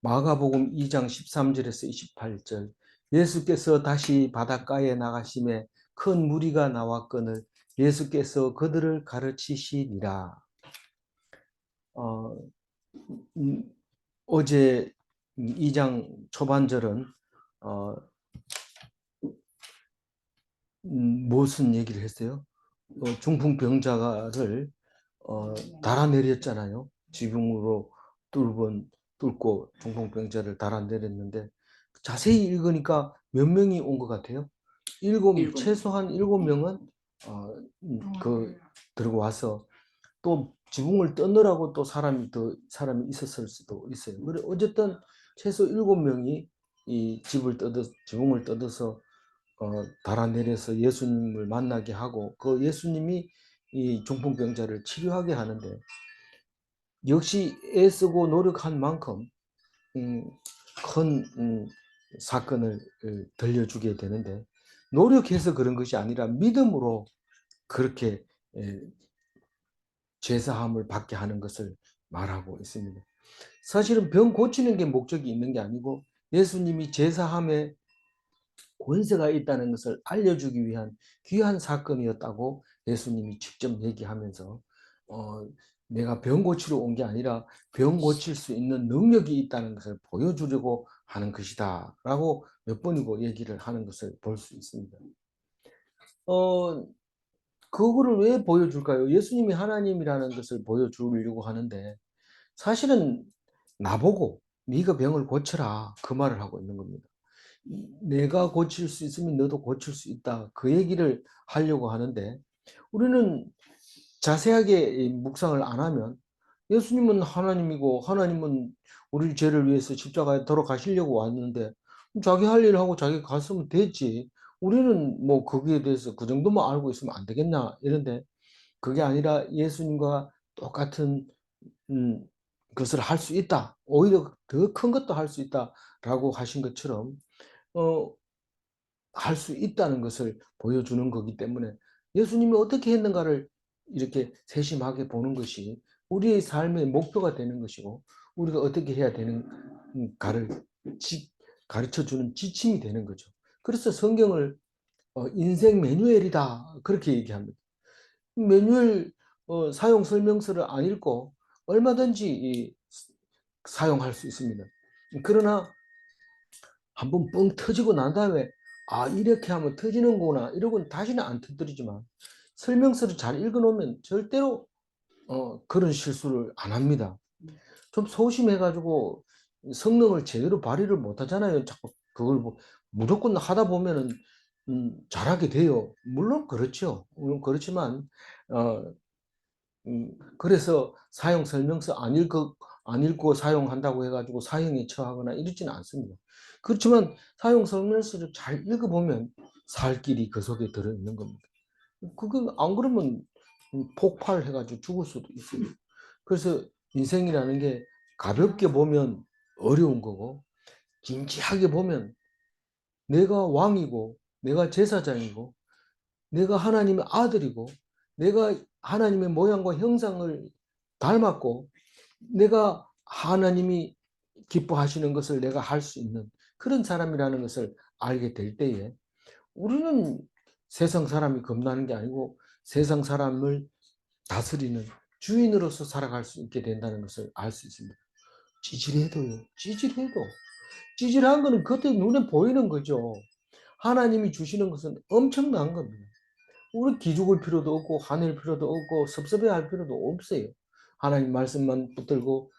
마가복음 2장 13절에서 28절. 예수께서 다시 바닷가에 나가심에 큰 무리가 나왔거늘 예수께서 그들을 가르치시니라. 어, 음, 어제 2장 초반절은 무슨 얘기를 했어요? 중풍병자를 달아내렸잖아요. 지붕으로 뚫고 중풍병자를 달아내렸는데 자세히 읽으니까 몇 명이 온 것 같아요? 최소한 7명은 들고 와서 또 지붕을 떠느라고 또 사람이 있었을 수도 있어요. 그래 어쨌든 최소 7명이 이 지붕을 뜯어서 달아내려서 예수님을 만나게 하고 그 예수님이 이 중풍병자를 치료하게 하는데 역시 애쓰고 노력한 만큼 큰 사건을 들려주게 되는데 노력해서 그런 것이 아니라 믿음으로 그렇게 죄사함을 받게 하는 것을 말하고 있습니다. 사실은 병 고치는 게 목적이 있는 게 아니고 예수님이 죄사함에 권세가 있다는 것을 알려주기 위한 귀한 사건이었다고 예수님이 직접 얘기하면서 내가 병 고치러 온 게 아니라 병 고칠 수 있는 능력이 있다는 것을 보여주려고 하는 것이다 라고 몇 번이고 얘기를 하는 것을 볼 수 있습니다. 그거를 왜 보여줄까요? 예수님이 하나님이라는 것을 보여주려고 하는데 사실은 나보고 네가 병을 고쳐라 그 말을 하고 있는 겁니다. 내가 고칠 수 있으면 너도 고칠 수 있다. 그 얘기를 하려고 하는데 우리는 자세하게 묵상을 안 하면 예수님은 하나님이고 하나님은 우리 죄를 위해서 십자가에 돌아가시려고 왔는데 자기 할 일 하고 자기 갔으면 됐지. 우리는 뭐 거기에 대해서 그 정도만 알고 있으면 안 되겠나 이런데 그게 아니라 예수님과 똑같은 것을 할 수 있다. 오히려 더 큰 것도 할 수 있다라고 하신 것처럼 할 수 있다는 것을 보여주는 거기 때문에 예수님이 어떻게 했는가를 이렇게 세심하게 보는 것이 우리의 삶의 목표가 되는 것이고 우리가 어떻게 해야 되는가를 가르쳐주는 지침이 되는 거죠. 그래서 성경을 인생 매뉴얼이다 그렇게 얘기합니다. 매뉴얼 사용 설명서를 안 읽고 얼마든지 사용할 수 있습니다. 그러나 한번 뻥 터지고 난 다음에 아 이렇게 하면 터지는구나 이러고는 다시는 안 터뜨리지만 설명서를 잘 읽어놓으면 절대로 그런 실수를 안 합니다. 좀 소심해가지고 성능을 제대로 발휘를 못 하잖아요. 자꾸 그걸 무조건 하다 보면은 잘하게 돼요. 물론 그렇죠. 물론 그렇지만 그래서 사용 설명서 안 읽고 사용한다고 해가지고 사형에 처하거나 이러지는 않습니다. 그렇지만 사용 설명서를 잘 읽어보면 살 길이 그 속에 들어있는 겁니다. 그거 안 그러면 폭발해가지고 죽을 수도 있어요. 그래서 인생이라는 게 가볍게 보면 어려운 거고 진지하게 보면 내가 왕이고 내가 제사장이고 내가 하나님의 아들이고 내가 하나님의 모양과 형상을 닮았고 내가 하나님이 기뻐하시는 것을 내가 할 수 있는 그런 사람이라는 것을 알게 될 때에 우리는 세상 사람이 겁나는 게 아니고 세상 사람을 다스리는 주인으로서 살아갈 수 있게 된다는 것을 알 수 있습니다. 찌질해도요. 찌질한 거는 겉에 눈에 보이는 거죠. 하나님이 주시는 것은 엄청난 겁니다. 우리 기죽을 필요도 없고 화낼 필요도 없고 섭섭해할 필요도 없어요. 하나님 말씀만 붙들고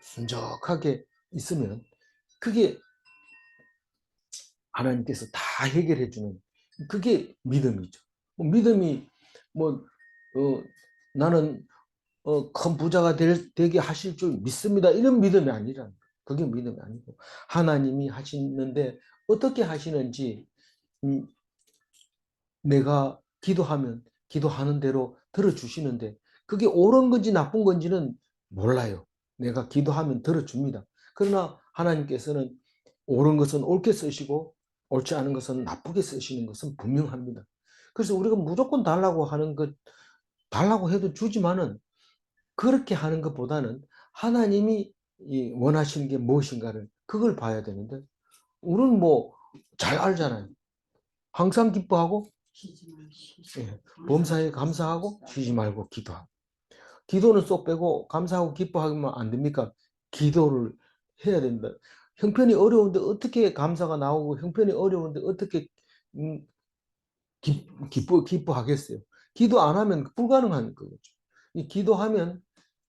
순적하게 있으면 그게 하나님께서 다 해결해 주는 그게 믿음이죠. 믿음이 뭐 나는 큰 부자가 되게 하실 줄 믿습니다. 이런 믿음이 아니라 그게 믿음이 아니고 하나님이 하시는데 어떻게 하시는지 내가 기도하면 기도하는 대로 들어주시는데 그게 옳은 건지 나쁜 건지는 몰라요. 내가 기도하면 들어줍니다. 그러나 하나님께서는 옳은 것은 옳게 쓰시고 옳지 않은 것은 나쁘게 쓰시는 것은 분명합니다. 그래서 우리가 무조건 달라고 하는 것, 달라고 해도 주지만은 그렇게 하는 것보다는 하나님이 이 원하시는 게 무엇인가를 그걸 봐야 되는데 우리는 뭐 잘 알잖아요. 항상 기뻐하고 예, 범사에 감사하고 쉬지 말고 기도하고. 기도는 쏙 빼고 감사하고 기뻐하면 안 됩니까? 기도를 해야 된다. 형편이 어려운데 어떻게 감사가 나오고 형편이 어려운데 어떻게 음, 기뻐하겠어요. 기도 안 하면 불가능한 거죠. 이 기도하면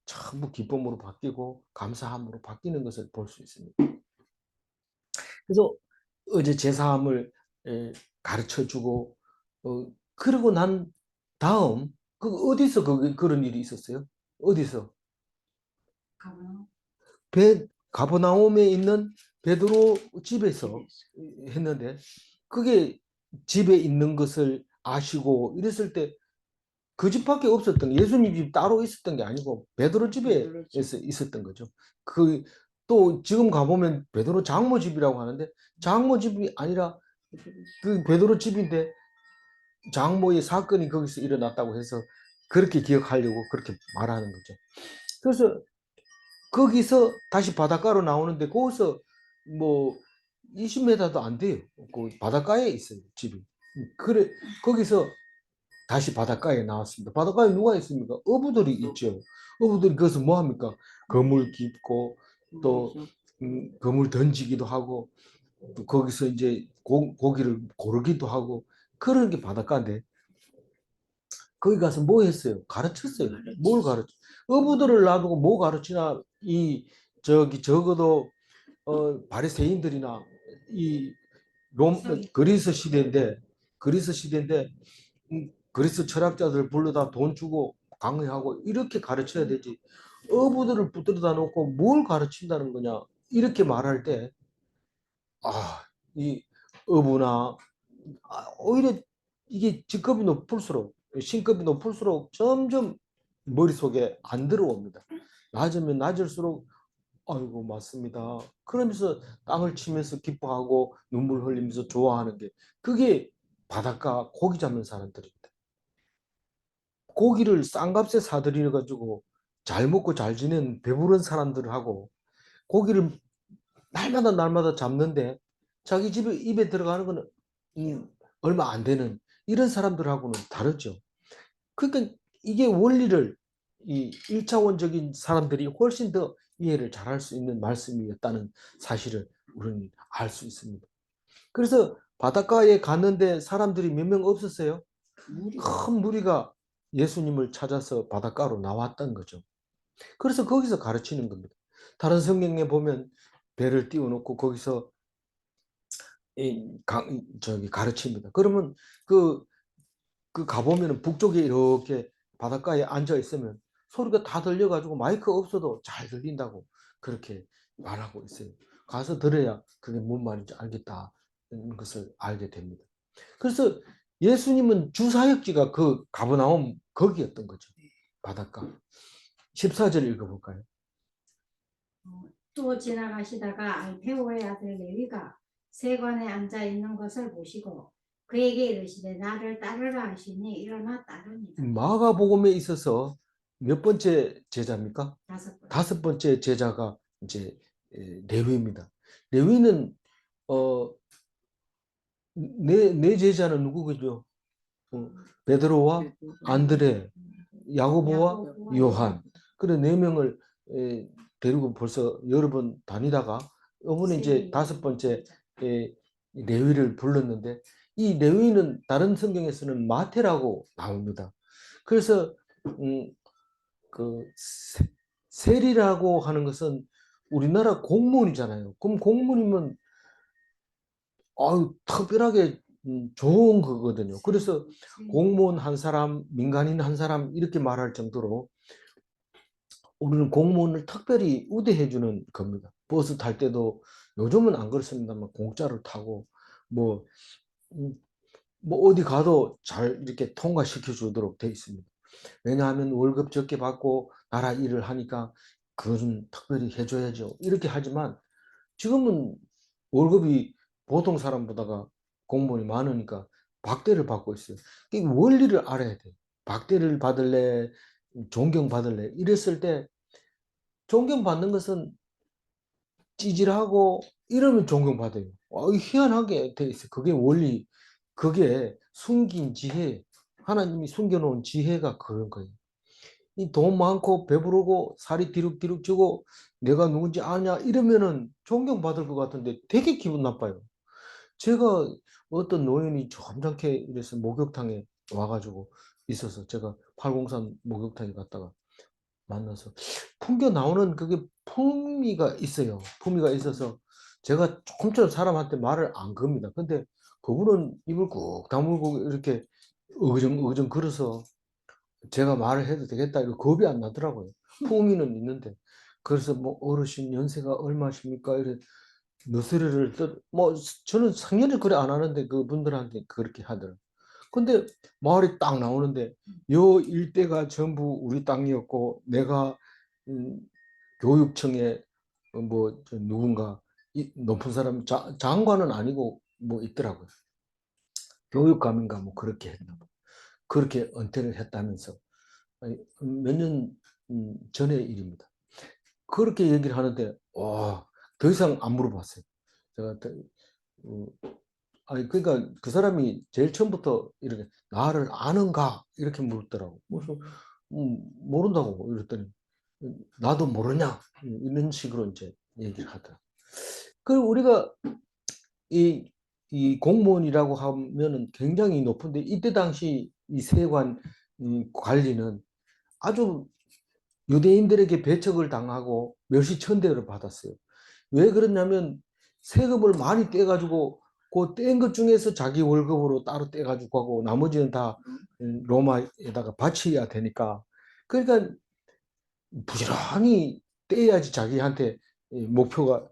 전부 기쁨으로 바뀌고 감사함으로 바뀌는 것을 볼 수 있습니다. 그래서 어제 제사함을 가르쳐 주고 그러고 난 다음 그 어디서 그런 일이 있었어요? 어디서? 가버나움에 있는 베드로 집에서 했는데 그게 집에 있는 것을 아시고 이랬을 때 그 집밖에 없었던 예수님 집 따로 있었던 게 아니고 베드로 집에 있었던 거죠. 그 또 지금 가보면 베드로 장모 집이라고 하는데 장모 집이 아니라 그 베드로 집인데 장모의 사건이 거기서 일어났다고 해서 그렇게 기억하려고 그렇게 말하는 거죠. 그래서 거기서 다시 바닷가로 나오는데 거기서 뭐 20m도 안 돼요. 그 바닷가에 있어요, 집이. 그래 거기서 다시 바닷가에 나왔습니다. 바닷가에 누가 있습니까? 어부들이 있죠. 어부들이 거기서 뭐 합니까? 그물 깁고 또 그물 던지기도 하고 또 거기서 이제 고기를 고르기도 하고 그런 게 바닷가인데 거기 가서 뭐 했어요? 가르쳤어요. 뭘 가르쳐? 어부들을 놔두고 뭐 가르치나 이 저기 적어도 바리새인들이나 이 그리스 시대인데 그리스 철학자들 불러다 돈 주고 강의하고 이렇게 가르쳐야 되지. 어부들을 붙들다 놓고 뭘 가르친다는 거냐 이렇게 말할 때 이 어부나 오히려 이게 직급이 높을수록 신급이 높을수록 점점 머릿속에 안 들어옵니다. 낮으면 낮을수록 아이고 맞습니다. 그러면서 땅을 치면서 기뻐하고 눈물 흘리면서 좋아하는 게 그게 바닷가 고기 잡는 사람들입니다. 고기를 싼 값에 사들여 가지고 잘 먹고 잘 지낸 배부른 사람들하고 고기를 날마다 잡는데 자기 집에 입에 들어가는 거는 얼마 안 되는 이런 사람들하고는 다르죠. 그러니까 이게 원리를 이 1차원적인 사람들이 훨씬 더 이해를 잘할 수 있는 말씀이었다는 사실을 우리는 알 수 있습니다. 그래서 바닷가에 갔는데 사람들이 몇 명 없었어요. 큰 무리가 예수님을 찾아서 바닷가로 나왔던 거죠. 그래서 거기서 가르치는 겁니다. 다른 성경에 보면 배를 띄워놓고 거기서 저기 가르칩니다. 그러면 그 가보면 북쪽에 이렇게 바닷가에 앉아 있으면 소리가 다 들려가지고 마이크 없어도 잘 들린다고 그렇게 말하고 있어요. 가서 들어야 그게 뭔 말인지 알겠다는 것을 알게 됩니다. 그래서 예수님은 주사역지가 그 가버나움 거기였던 거죠. 바닷가. 14절 읽어볼까요? 또 지나가시다가 알페오의 아들 레위가 세관에 앉아 있는 것을 보시고 그에게 이르시되 나를 따르라 하시니 일어나 따르니라. 마가복음에 있어서 몇 번째 제자입니까? 5번. 5번째 제자가 이제 레위입니다. 레위는 네 제자는 누구죠? 베드로와 안드레, 야고보와 요한. 그래 네 명을 데리고 벌써 여러 번 다니다가 이번에 이제 5번째 레위를 불렀는데 이 레위는 다른 성경에서는 마태라고 나옵니다. 그래서 그 세리라고 하는 것은 우리나라 공무원이잖아요. 그럼 공무원이면 특별하게 좋은 거거든요. 그래서 공무원 한 사람, 민간인 한 사람 이렇게 말할 정도로 우리는 공무원을 특별히 우대해 주는 겁니다. 버스 탈 때도 요즘은 안 그렇습니다만 공짜를 타고 뭐, 뭐 어디 가도 잘 이렇게 통과시켜 주도록 돼 있습니다. 왜냐하면 월급 적게 받고 나라 일을 하니까 그것은 특별히 해줘야죠. 이렇게 하지만 지금은 월급이 보통 사람보다가 공무원이 많으니까 박대를 받고 있어요. 이 원리를 알아야 돼. 박대를 받을래, 존경받을래. 이랬을 때 존경받는 것은 찌질하고 이러면 존경받아요. 희한하게 돼 있어요. 그게 원리, 그게 숨긴 지혜, 하나님이 숨겨놓은 지혜가 그런 거예요. 이 돈 많고 배부르고 살이 뒤룩뒤룩 찌고 내가 누군지 아냐 이러면은 존경받을 것 같은데 되게 기분 나빠요. 제가 어떤 노인이 점잖게 이래서 목욕탕에 와가지고 있어서 제가 팔공산 목욕탕에 갔다가 만나서 풍겨 나오는 그게 품위가 있어요. 품위가 있어서 제가 조금처럼 사람한테 말을 안 겁니다. 근데 그분은 입을 꾹 다물고 이렇게 어정어정 걸어서 제가 말을 해도 되겠다 이거 겁이 안 나더라고요. 품위는 있는데. 그래서 뭐 어르신 연세가 얼마십니까? 이래 너스레를 뭐 저는 상연히 그래 안 하는데 그분들한테 그렇게 하더라고요. 근데 마을이 딱 나오는데 요 일대가 전부 우리 땅이었고 내가 음, 교육청에 누군가 높은 사람 장관은 아니고 뭐 있더라고요. 교육감인가 뭐 그렇게 했나 봐. 그렇게 은퇴를 했다면서 몇 년 전의 일입니다. 그렇게 얘기를 하는데 와, 더 이상 안 물어봤어요. 제가 어, 아니 그러니까 그 사람이 제일 처음부터 이렇게 나를 아는가 이렇게 물었더라고. 그래서 모른다고 이랬더니 나도 모르냐 이런 식으로 이제 얘기를 하더라고. 그 우리가 이, 이 공무원이라고 하면은 굉장히 높은데 이때 당시 이 세관 관리는 아주 유대인들에게 배척을 당하고 멸시천대를 받았어요. 왜 그러냐면 세금을 많이 떼가지고 그 뗀 것 중에서 자기 월급으로 따로 떼가지고 하고 나머지는 다 로마에다가 바쳐야 되니까 그러니까 부지런히 떼야지 자기한테 목표가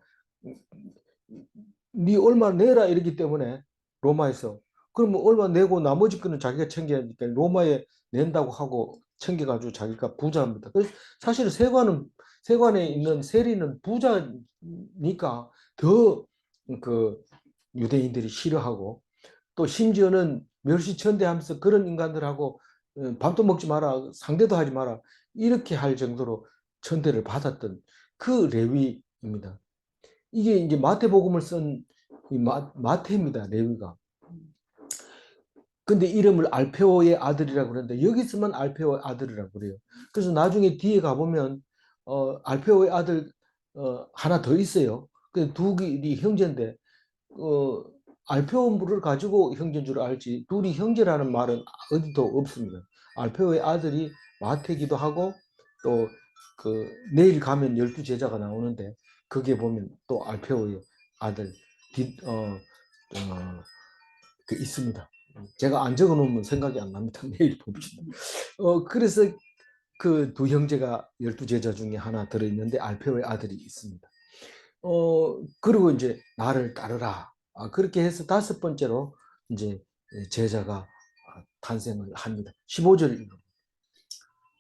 네 얼마 내라 이러기 때문에 로마에서 그러면 얼마 내고 나머지 거는 자기가 챙겨야 하니까 로마에 낸다고 하고 챙겨가지고 자기가 부자입니다. 그래서 사실 세관에 있는 세리는 부자니까 더 그 유대인들이 싫어하고 또 심지어는 멸시천대하면서 그런 인간들하고 밥도 먹지 마라 상대도 하지 마라 이렇게 할 정도로 천대를 받았던 그 레위입니다. 이게 이제 마태복음을 쓴 마태입니다. 레위가. 근데 이름을 알페오의 아들이라고 그러는데 여기서만 알페오의 아들이라고 그래요. 그래서 나중에 뒤에 가보면 알페오의 아들 하나 더 있어요. 그 두 길이 형제인데 어, 알페오를 가지고 형제인 줄 알지 둘이 형제라는 말은 어디도 없습니다. 알페오의 아들이 마태기도 하고 또 그 내일 가면 12제자가 나오는데 거기에 보면 또 알페오의 아들 그 있습니다. 제가 안 적어 놓으면 생각이 안 납니다. 내일 봅시다. 그래서 그 두 형제가 12제자 중에 하나 들어있는데 알페오의 아들이 있습니다. 그리고 이제 나를 따르라. 그렇게 해서 다섯 번째로 이제 제자가 탄생을 합니다. 15절 읽어.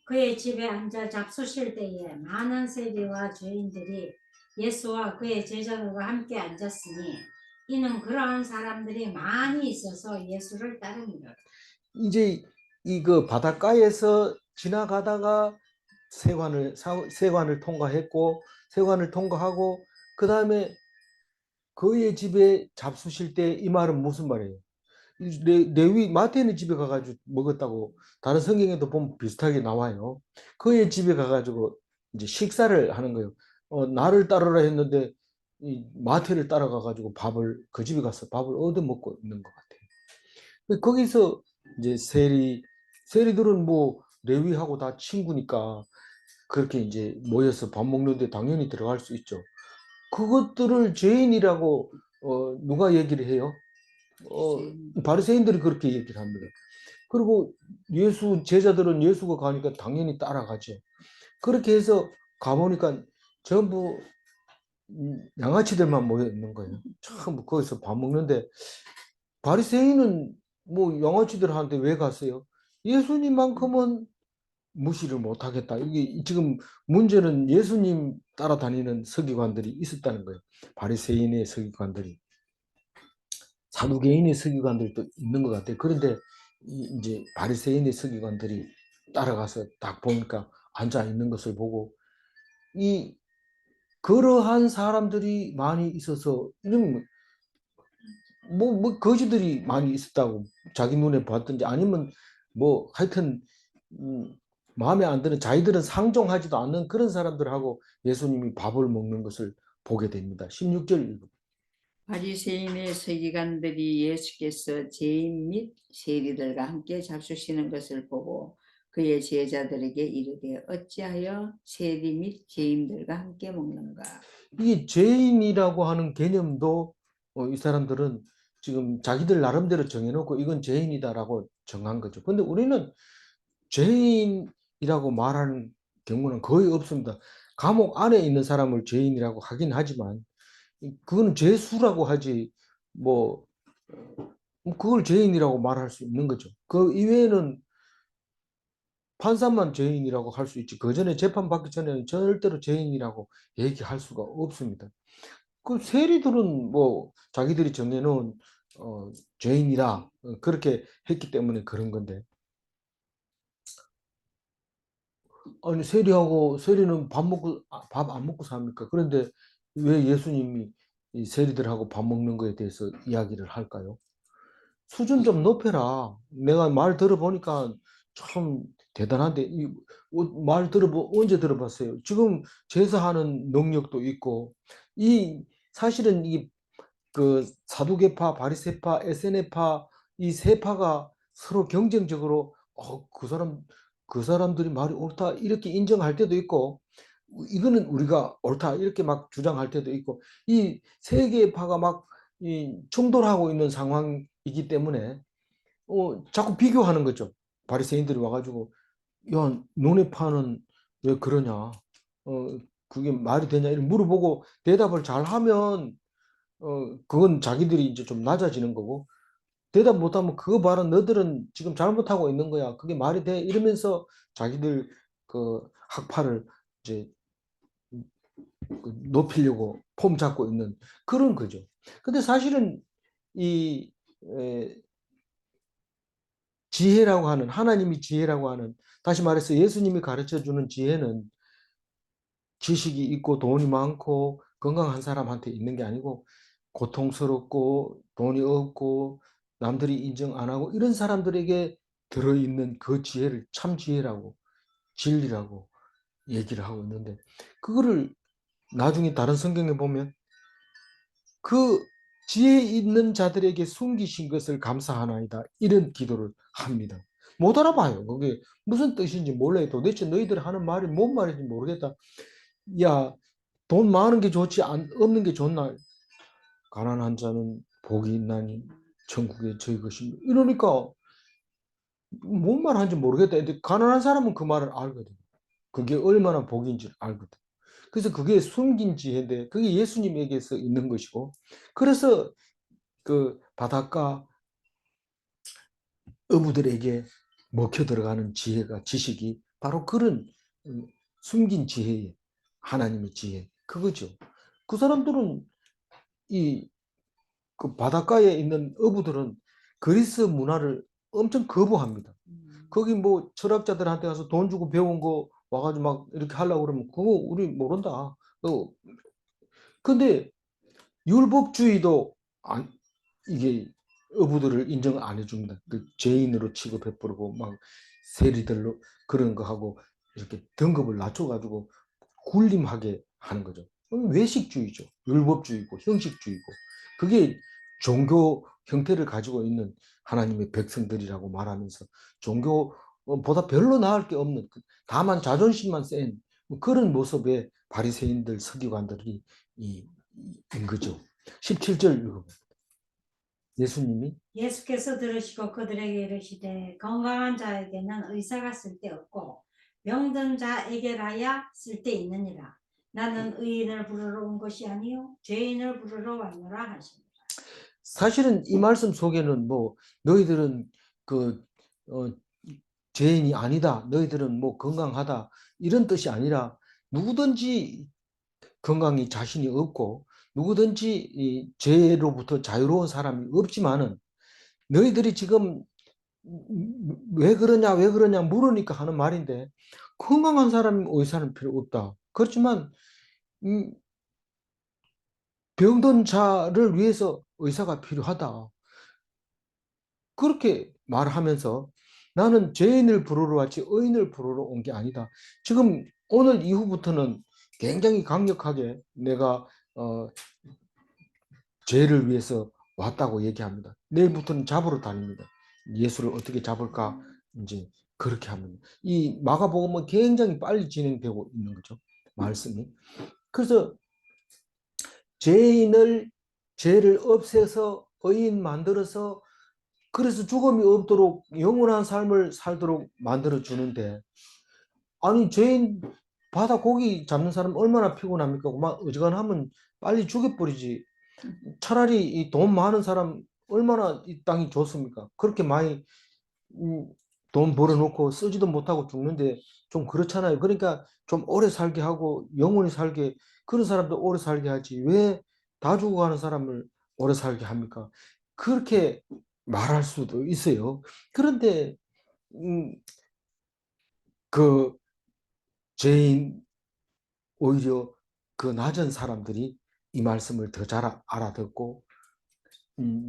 그의 집에 앉아 잡수실 때에 많은 세리와 죄인들이 예수와 그의 제자들과 함께 앉았으니 이는 그러한 사람들이 많이 있어서 예수를 따릅니다. 이제 이그 바닷가에서 지나가다가 세관을 통과했고 세관을 통과하고 그 다음에 그의 집에 잡수실 때 이 말은 무슨 말이에요? 레위 마태는 집에 가가지고 먹었다고 다른 성경에도 보면 비슷하게 나와요. 그의 집에 가가지고 이제 식사를 하는 거예요. 나를 따르라 했는데 이 마태를 따라가가지고 그 집에 가서 밥을 얻어 먹고 있는 것 같아요. 거기서 이제 세리들은 뭐 레위하고 다 친구니까 그렇게 이제 모여서 밥 먹는데 당연히 들어갈 수 있죠. 그것들을 죄인이라고 누가 얘기를 해요? 바리새인들이 그렇게 얘기를 합니다. 그리고 예수 제자들은 예수가 가니까 당연히 따라가죠. 그렇게 해서 가보니까 전부 양아치들만 모여 있는 거예요. 참 거기서 밥 먹는데 바리새인은 뭐 양아치들한테 왜 갔어요? 예수님만큼은 무시를 못하겠다. 이게 지금 문제는 예수님 따라다니는 서기관들이 있었다는 거예요. 바리새인의 서기관들이. 사두개인의 서기관들도 있는 것 같아요. 그런데 이제 바리새인의 서기관들이 따라가서 딱 보니까 앉아 있는 것을 보고 이 그러한 사람들이 많이 있어서 이런 뭐 거지들이 많이 있었다고 자기 눈에 봤든지 아니면 뭐 하여튼 마음에 안 드는 자기들은 상종하지도 않는 그런 사람들하고 예수님이 밥을 먹는 것을 보게 됩니다. 16절 읽어. 바리새인의 서기관들이 예수께서 죄인 및 세리들과 함께 잡수시는 것을 보고 그의 제자들에게 이르되 어찌하여 세리 및 죄인들과 함께 먹는가. 이 죄인이라고 하는 개념도 이 사람들은 지금 자기들 나름대로 정해놓고 이건 죄인이다라고 정한 거죠. 근데 우리는 죄인이라고 말하는 경우는 거의 없습니다. 감옥 안에 있는 사람을 죄인이라고 하긴 하지만 그거는 죄수라고 하지 뭐 그걸 죄인이라고 말할 수 있는 거죠. 그 이외에는 판사만 죄인이라고 할 수 있지 그 전에 재판받기 전에는 절대로 죄인이라고 얘기할 수가 없습니다. 그 세리들은 뭐 자기들이 정해놓은 죄인이라 그렇게 했기 때문에 그런 건데 아니 세리는 밥 안 먹고 삽니까? 그런데 왜 예수님이 이 세리들하고 밥 먹는 거에 대해서 이야기를 할까요? 수준 좀 높여라. 내가 말 들어보니까 참 대단한데 말 언제 들어봤어요? 지금 제사하는 능력도 있고 이 사실은 이 그 사두개파, 바리새파, 에세네파 이 세 파가 서로 경쟁적으로 그 사람들이 말이 옳다 이렇게 인정할 때도 있고 이거는 우리가 옳다 이렇게 막 주장할 때도 있고 이 세 개의 파가 막 충돌하고 있는 상황이기 때문에 자꾸 비교하는 거죠. 바리새인들이 와가지고 야 너네 파는 왜 그러냐? 그게 말이 되냐? 이렇게 물어보고 대답을 잘하면 그건 자기들이 이제 좀 낮아지는 거고 대답 못하면 그거 봐라 너들은 지금 잘못하고 있는 거야 그게 말이 돼 이러면서 자기들 그 학파를 이제 높이려고 폼 잡고 있는 그런 거죠. 근데 사실은 이 지혜라고 하는 하나님이 지혜라고 하는 다시 말해서 예수님이 가르쳐 주는 지혜는 지식이 있고 돈이 많고 건강한 사람한테 있는 게 아니고 고통스럽고 돈이 없고 남들이 인정 안 하고 이런 사람들에게 들어있는 그 지혜를 참 지혜라고 진리라고 얘기를 하고 있는데 그거를 나중에 다른 성경에 보면 그 지혜 있는 자들에게 숨기신 것을 감사하나이다 이런 기도를 합니다. 못 알아봐요. 그게 무슨 뜻인지 몰라요. 도대체 너희들 하는 말이 뭔 말인지 모르겠다. 야, 돈 많은 게 좋지 없는 게 좋나? 가난한 자는 복이 있나니 천국에 저희 것입니다. 이러니까 뭔 말하는지 모르겠다. 근데 가난한 사람은 그 말을 알거든. 그게 얼마나 복인지를 알거든. 그래서 그게 숨긴 지혜인데 그게 예수님에게서 있는 것이고 그래서 그 바닷가 어부들에게 먹혀 들어가는 지혜가 지식이 바로 그런 숨긴 지혜의 하나님의 지혜 그거죠. 그 사람들은 이 그 바닷가에 있는 어부들은 그리스 문화를 엄청 거부합니다. 거기 뭐 철학자들한테 가서 돈 주고 배운 거 와가지고 막 이렇게 하려고 그러면 그거 우리 모른다. 근데 율법주의도 이게 어부들을 인정 안 해줍니다. 그 죄인으로 취급해버리고 막 세리들로 그런 거 하고 이렇게 등급을 낮춰가지고 군림하게 하는 거죠. 외식주의죠. 율법주의고 형식주의고 그게 종교 형태를 가지고 있는 하나님의 백성들이라고 말하면서 종교보다 별로 나을 게 없는 다만 자존심만 센 그런 모습의 바리새인들 서기관들이 인 거죠. 17절 읽어봐요. 예수님이 예수께서 들으시고 그들에게 이르시되 건강한 자에게는 의사가 쓸데없고 병든 자에게라야 쓸데있느니라. 나는 의인을 부르러 온 것이 아니요 죄인을 부르러 왔노라 하시니라. 사실은 이 말씀 속에는 뭐 너희들은 그 죄인이 아니다. 너희들은 뭐 건강하다. 이런 뜻이 아니라 누구든지 건강이 자신이 없고 누구든지 이 죄로부터 자유로운 사람이 없지만은 너희들이 지금 왜 그러냐 물으니까 하는 말인데 건강한 사람이 의사는 필요 없다. 그렇지만 병든 자를 위해서 의사가 필요하다. 그렇게 말하면서 나는 죄인을 부르러 왔지 의인을 부르러 온 게 아니다. 지금 오늘 이후부터는 굉장히 강력하게 내가 죄를 위해서 왔다고 얘기합니다. 내일부터는 잡으러 다닙니다. 예수를 어떻게 잡을까 이제 그렇게 합니다. 이 마가복음은 굉장히 빨리 진행되고 있는 거죠. 말씀이. 그래서 죄를 없애서 의인 만들어서 그래서 죽음이 없도록 영원한 삶을 살도록 만들어 주는데 아니 죄인 바다 고기 잡는 사람 얼마나 피곤합니까? 막 어지간하면 빨리 죽여버리지. 차라리 이 돈 많은 사람 얼마나 이 땅이 좋습니까? 그렇게 많이 돈 벌어놓고 쓰지도 못하고 죽는데 좀 그렇잖아요. 그러니까 좀 오래 살게 하고 영원히 살게 그런 사람도 오래 살게 하지 왜 다 죽어가는 사람을 오래 살게 합니까? 그렇게 말할 수도 있어요. 그런데 그 죄인 오히려 그 낮은 사람들이 이 말씀을 더 잘 알아듣고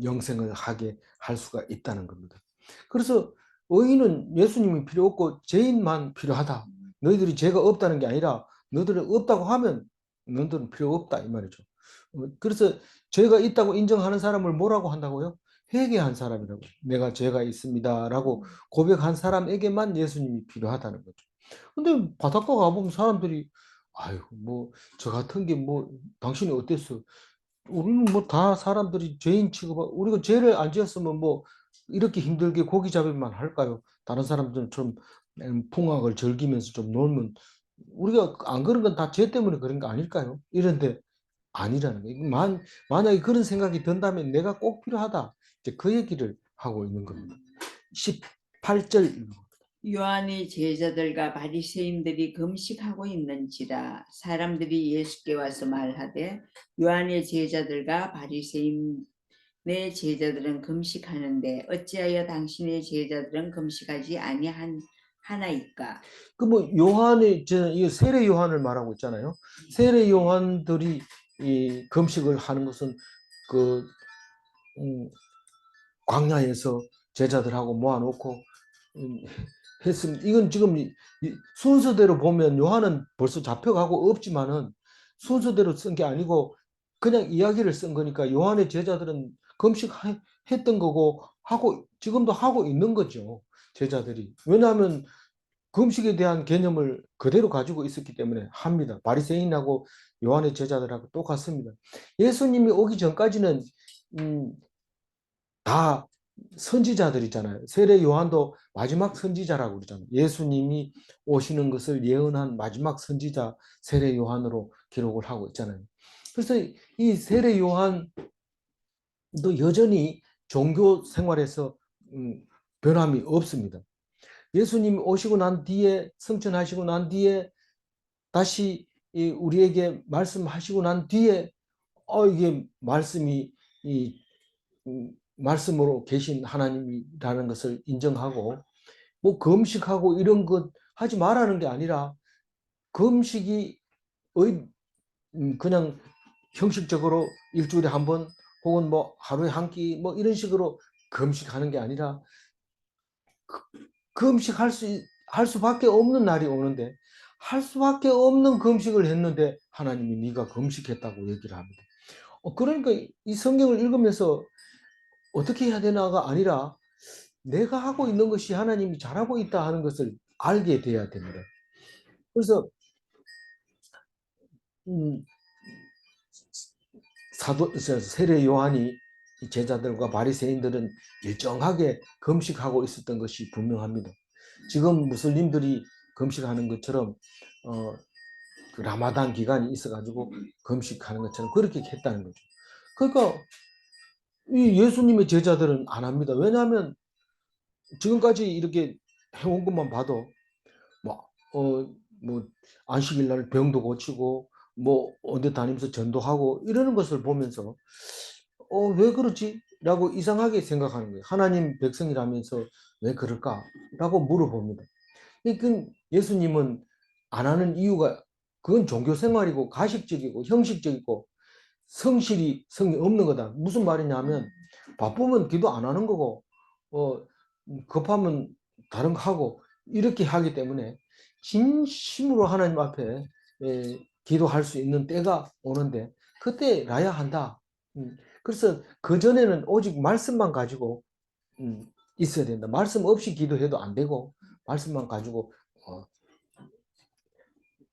영생을 하게 할 수가 있다는 겁니다. 그래서 의인은 예수님이 필요 없고 죄인만 필요하다. 너희들이 죄가 없다는 게 아니라 너희들이 없다고 하면 너희들은 필요 없다 이 말이죠. 그래서 죄가 있다고 인정하는 사람을 뭐라고 한다고요? 회개한 사람이라고. 내가 죄가 있습니다라고 고백한 사람에게만 예수님이 필요하다는 거죠. 근데 바닷가 가보면 사람들이 아유 뭐 저 같은 게 뭐 당신이 어땠어? 우리는 뭐 다 사람들이 죄인 취급하고 우리가 죄를 안 지었으면 뭐 이렇게 힘들게 고기 잡기만 할까요? 다른 사람들은 좀 풍악을 즐기면서 좀 놀면 우리가 안 그런 건 다 죄 때문에 그런 거 아닐까요? 이런데 아니라는 거예요. 만약에 그런 생각이 든다면 내가 꼭 필요하다. 이제 그 얘기를 하고 있는 겁니다. 18절 요한의 제자들과 바리새인들이 금식하고 있는지라 사람들이 예수께 와서 말하되 요한의 제자들과 바리새인의 제자들은 금식하는데 어찌하여 당신의 제자들은 금식하지 아니하나이까? 그 뭐 요한의 이 세례 요한을 말하고 있잖아요. 세례 요한들이 이 금식을 하는 것은 그 광야에서 제자들하고 모아놓고 했습니다. 이건 지금 순서대로 보면 요한은 벌써 잡혀가고 없지만은 순서대로 쓴 게 아니고 그냥 이야기를 쓴 거니까 요한의 제자들은 금식했던 거고 하고 지금도 하고 있는 거죠. 제자들이. 왜냐하면 금식에 대한 개념을 그대로 가지고 있었기 때문에 합니다. 바리새인하고 요한의 제자들하고 똑같습니다. 예수님이 오기 전까지는 다 선지자들이잖아요. 세례 요한도 마지막 선지자라고 그러잖아요. 예수님이 오시는 것을 예언한 마지막 선지자 세례 요한으로 기록을 하고 있잖아요. 그래서 이 세례 요한도 여전히 종교 생활에서 변함이 없습니다. 예수님이 오시고 난 뒤에 승천하시고 난 뒤에 다시 우리에게 말씀하시고 난 뒤에 이게 말씀이 이 말씀으로 계신 하나님이라는 것을 인정하고 뭐 금식하고 이런 것 하지 말라는 게 아니라 금식이 그냥 형식적으로 일주일에 한 번 혹은 뭐 하루에 한 끼 뭐 이런 식으로 금식하는 게 아니라 금식할 할 수밖에 없는 날이 오는데 할 수밖에 없는 금식을 했는데 하나님이 네가 금식했다고 얘기를 합니다. 그러니까 이 성경을 읽으면서 어떻게 해야 되나가 아니라 내가 하고 있는 것이 하나님이 잘하고 있다 하는 것을 알게 돼야 됩니다. 그래서 세례 요한이 제자들과 바리새인들은 일정하게 금식하고 있었던 것이 분명합니다. 지금 무슬림들이 금식하는 것처럼 그 라마단 기간이 있어가지고 금식하는 것처럼 그렇게 했다는 거죠. 그러니까 이 예수님의 제자들은 안 합니다. 왜냐하면 지금까지 이렇게 해온 것만 봐도 뭐, 뭐 안식일 날 병도 고치고 뭐 어디 다니면서 전도하고 이러는 것을 보면서 왜 그러지? 라고 이상하게 생각하는 거예요. 하나님 백성이라면서 왜 그럴까? 라고 물어봅니다. 그 예수님은 안 하는 이유가 그건 종교 생활이고 가식적이고 형식적이고 성실이 없는 거다. 무슨 말이냐면 바쁘면 기도 안 하는 거고 급하면 다른 거 하고 이렇게 하기 때문에 진심으로 하나님 앞에 기도할 수 있는 때가 오는데 그때 라야 한다. 그래서 그 전에는 오직 말씀만 가지고 있어야 된다. 말씀 없이 기도해도 안 되고 말씀만 가지고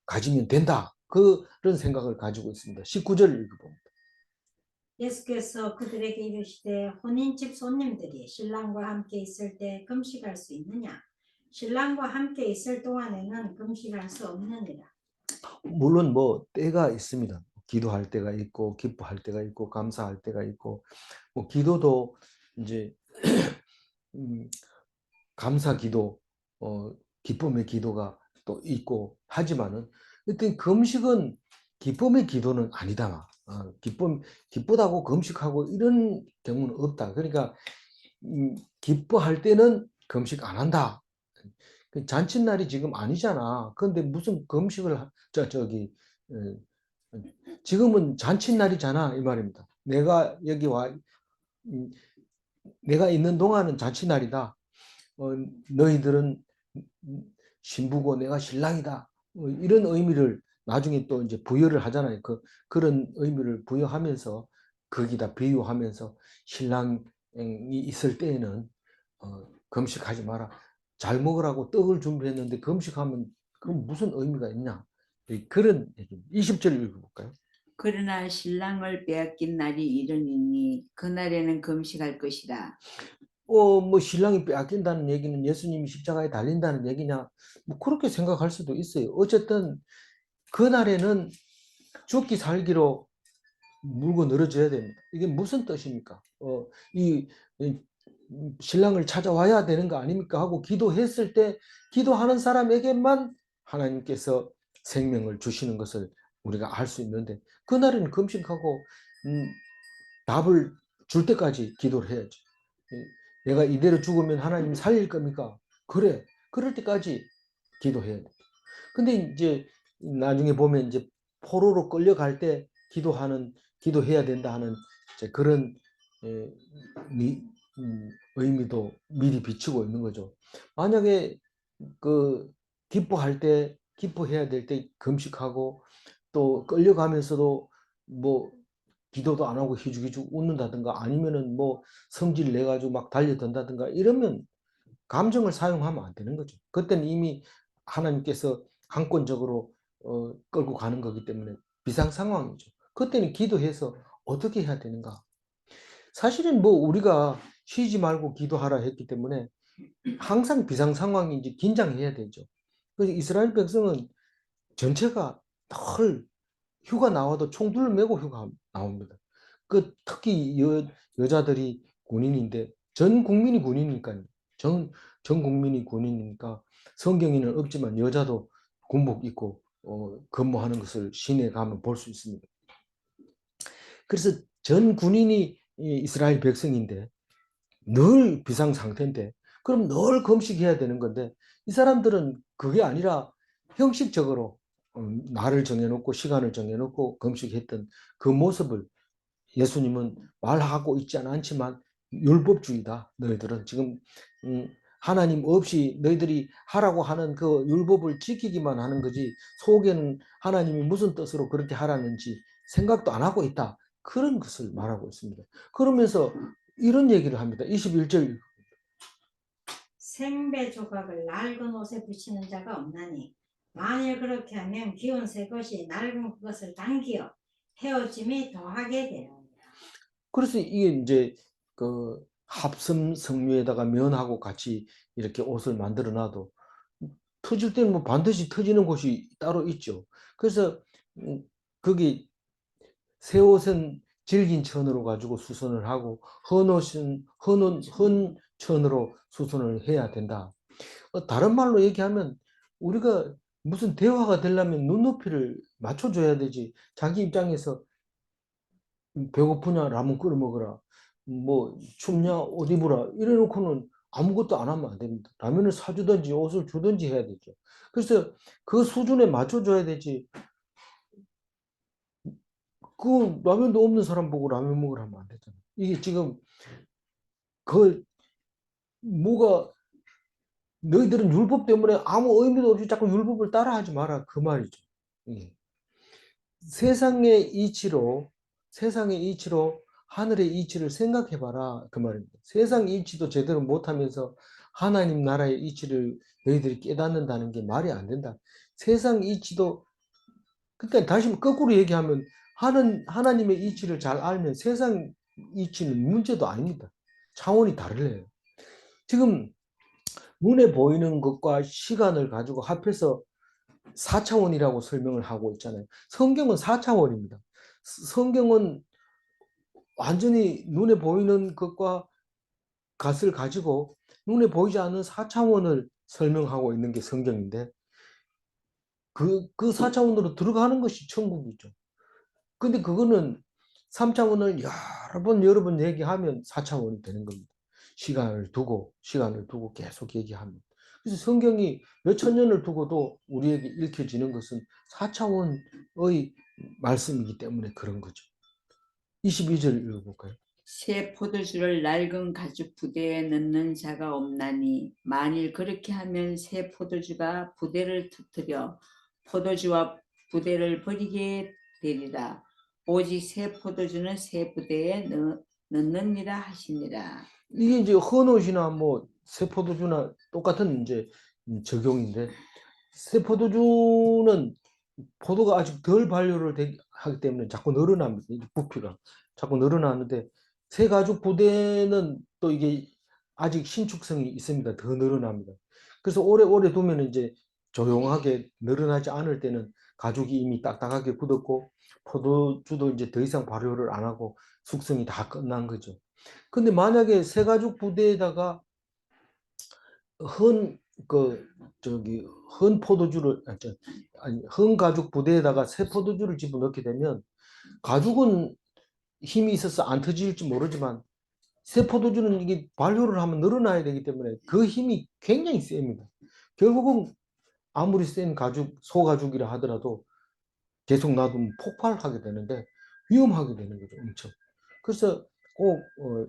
가지면 된다. 그런 생각을 가지고 있습니다. 19절을 읽어봅니다. 예수께서 그들에게 이르시되 혼인집 손님들이 신랑과 함께 있을 때 금식할 수 있느냐? 신랑과 함께 있을 동안에는 금식할 수 없느니라. 물론 뭐 때가 있습니다. 기도할 때가 있고 기뻐할 때가 있고 감사할 때가 있고 뭐 기도도 이제 감사 기도, 기쁨의 기도가 또 있고 하지만은 일단 금식은 기쁨의 기도는 아니다. 기쁘다고 금식하고 이런 경우는 없다. 그러니까 기뻐할 때는 금식 안 한다. 잔칫날이 지금 아니잖아. 그런데 무슨 금식을 지금은 잔칫날이잖아 이 말입니다. 내가 여기 내가 있는 동안은 잔칫날이다. 너희들은 신부고 내가 신랑이다. 이런 의미를 나중에 또 이제 부여를 하잖아요. 그런 의미를 부여하면서 거기다 비유하면서 신랑이 있을 때에는 금식하지 마라. 잘 먹으라고 떡을 준비했는데 금식하면 그럼 무슨 의미가 있냐? 그런 얘기입니다. 20절 읽어볼까요? 그러나 신랑을 빼앗긴 날이 이르니니 그날에는 금식할 것이라. 뭐 신랑이 빼앗긴다는 얘기는 예수님이 십자가에 달린다는 얘기냐? 뭐 그렇게 생각할 수도 있어요. 어쨌든 그날에는 죽기 살기로 물고 늘어져야 됩니다. 이게 무슨 뜻입니까? 이 신랑을 찾아와야 되는 거 아닙니까? 하고 기도했을 때 기도하는 사람에게만 하나님께서 생명을 주시는 것을 우리가 알 수 있는데 그날은 금식하고 답을 줄 때까지 기도를 해야죠. 내가 이대로 죽으면 하나님 살릴 겁니까? 그래. 그럴 때까지 기도해야 돼. 근데 이제 나중에 보면 이제 포로로 끌려갈 때 기도해야 된다 하는 그런 의미도 미리 비추고 있는 거죠. 만약에 기뻐할 때 기뻐해야 될 때 금식하고 또 끌려가면서도 뭐 기도도 안 하고 희죽희죽 웃는다든가 아니면은 뭐 성질 내가지고 막 달려든다든가 이러면 감정을 사용하면 안 되는 거죠. 그때는 이미 하나님께서 한권적으로 끌고 가는 거기 때문에 비상 상황이죠. 그때는 기도해서 어떻게 해야 되는가? 사실은 뭐 우리가 쉬지 말고 기도하라 했기 때문에 항상 비상 상황인지 긴장해야 되죠. 그래서 이스라엘 백성은 전체가 늘 휴가 나와도 총들을 메고 휴가 나옵니다. 특히 여자들이 군인인데 전 국민이 군인이니까요. 전 국민이 군인이니까 성경에는 없지만 여자도 군복 입고 근무하는 것을 시내에 가면 볼 수 있습니다. 그래서 전 군인이 이스라엘 백성인데 늘 비상 상태인데 그럼 늘 금식해야 되는 건데 이 사람들은 그게 아니라 형식적으로 날을 정해놓고 시간을 정해놓고 금식했던 그 모습을 예수님은 말하고 있지는 않지만 율법주의다. 너희들은 지금 하나님 없이 너희들이 하라고 하는 그 율법을 지키기만 하는 거지 속에는 하나님이 무슨 뜻으로 그렇게 하라는지 생각도 안 하고 있다. 그런 것을 말하고 있습니다. 그러면서 이런 얘기를 합니다. 21절 생배 조각을 낡은 옷에 붙이는 자가 없나니 만일 그렇게 하면 기운 새 것이 낡은 그것을 당기어 헤어짐이 더하게 되느니라. 그래서 이게 이제 그 합성 섬유에다가 면하고 같이 이렇게 옷을 만들어 놔도 터질 때는 뭐 반드시 터지는 곳이 따로 있죠. 그래서 거기 새 옷은 질긴 천으로 가지고 수선을 하고 헌 옷은 헌 천으로 수선을 해야 된다. 다른 말로 얘기하면 우리가 무슨 대화가 되려면 눈높이를 맞춰줘야 되지. 자기 입장에서 배고프냐 라면 끓여 먹어라. 뭐 춥냐 옷 입으라. 이래놓고는 아무것도 안 하면 안 됩니다. 라면을 사주든지 옷을 주든지 해야 되죠. 그래서 그 수준에 맞춰줘야 되지. 그 라면도 없는 사람 보고 라면 먹으라 하면 안 되잖아. 이게 지금 그 뭐가 너희들은 율법 때문에 아무 의미도 없이 자꾸 율법을 따라하지 마라 그 말이죠. 예. 세상의 이치로 하늘의 이치를 생각해봐라 그 말입니다. 세상 이치도 제대로 못하면서 하나님 나라의 이치를 너희들이 깨닫는다는 게 말이 안 된다. 세상 이치도 그러니까 다시 거꾸로 얘기하면 하나님의 이치를 잘 알면 세상 이치는 문제도 아닙니다. 차원이 다르래요. 지금 눈에 보이는 것과 시간을 가지고 합해서 4차원이라고 설명을 하고 있잖아요. 성경은 4차원입니다. 성경은 완전히 눈에 보이는 것과 값을 가지고 눈에 보이지 않는 4차원을 설명하고 있는 게 성경인데 그 4차원으로 들어가는 것이 천국이죠. 근데 그거는 3차원을 여러 번 얘기하면 4차원이 되는 겁니다. 시간을 두고 계속 얘기하면. 그래서 성경이 몇천 년을 두고도 우리에게 읽혀지는 것은 4차원의 말씀이기 때문에 그런 거죠. 22절 읽어볼까요? 새 포도주를 낡은 가죽 부대에 넣는 자가 없나니 만일 그렇게 하면 새 포도주가 부대를 터뜨려 포도주와 부대를 버리게 되리라. 오직 새 포도주는 새 부대에 넣느니라 하시니라. 이게 이제 헌옷이나 뭐 세포도주나 똑같은 이제 적용인데 세포도주는 포도가 아직 덜 발효를 하기 때문에 자꾸 늘어납니다. 부피가 자꾸 늘어나는데 새 가죽 부대는 또 이게 아직 신축성이 있습니다. 더 늘어납니다. 그래서 오래 두면 이제 조용하게 늘어나지 않을 때는 가죽이 이미 딱딱하게 굳었고 포도주도 이제 더 이상 발효를 안 하고 숙성이 다 끝난 거죠. 근데 만약에 새 가죽 부대에다가 헌, 헌 포도주를, 헌 가죽 부대에다가 새 포도주를 집어넣게 되면 가죽은 힘이 있어서 안 터질지 모르지만 새 포도주는 이게 발효를 하면 늘어나야 되기 때문에 그 힘이 굉장히 셉니다. 결국은 아무리 센 가죽, 소가죽이라 하더라도 계속 놔두면 폭발하게 되는데 위험하게 되는 거죠, 엄청. 그래서 꼭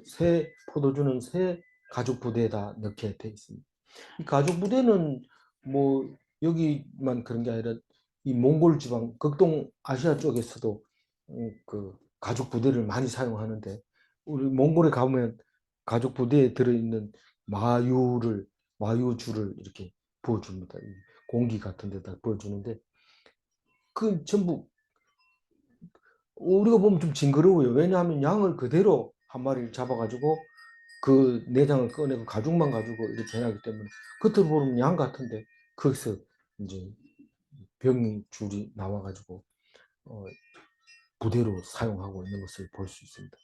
새 포도주는 새 가죽 부대에다 넣게 돼 있습니다. 이 가죽 부대는 뭐 여기만 그런 게 아니라 이 몽골 지방, 극동 아시아 쪽에서도 그 가죽 부대를 많이 사용하는데 우리 몽골에 가면 가죽 부대에 들어있는 마유주를 이렇게 부어줍니다. 공기 같은 데다 부어주는데 그 전부 우리가 보면 좀 징그러워요. 왜냐하면 양을 그대로 한 마리를 잡아가지고 그 내장을 꺼내고 가죽만 가지고 이렇게 해놨기 때문에 겉으로 보면 양 같은데 거기서 이제 병이 줄이 나와가지고 부대로 사용하고 있는 것을 볼 수 있습니다.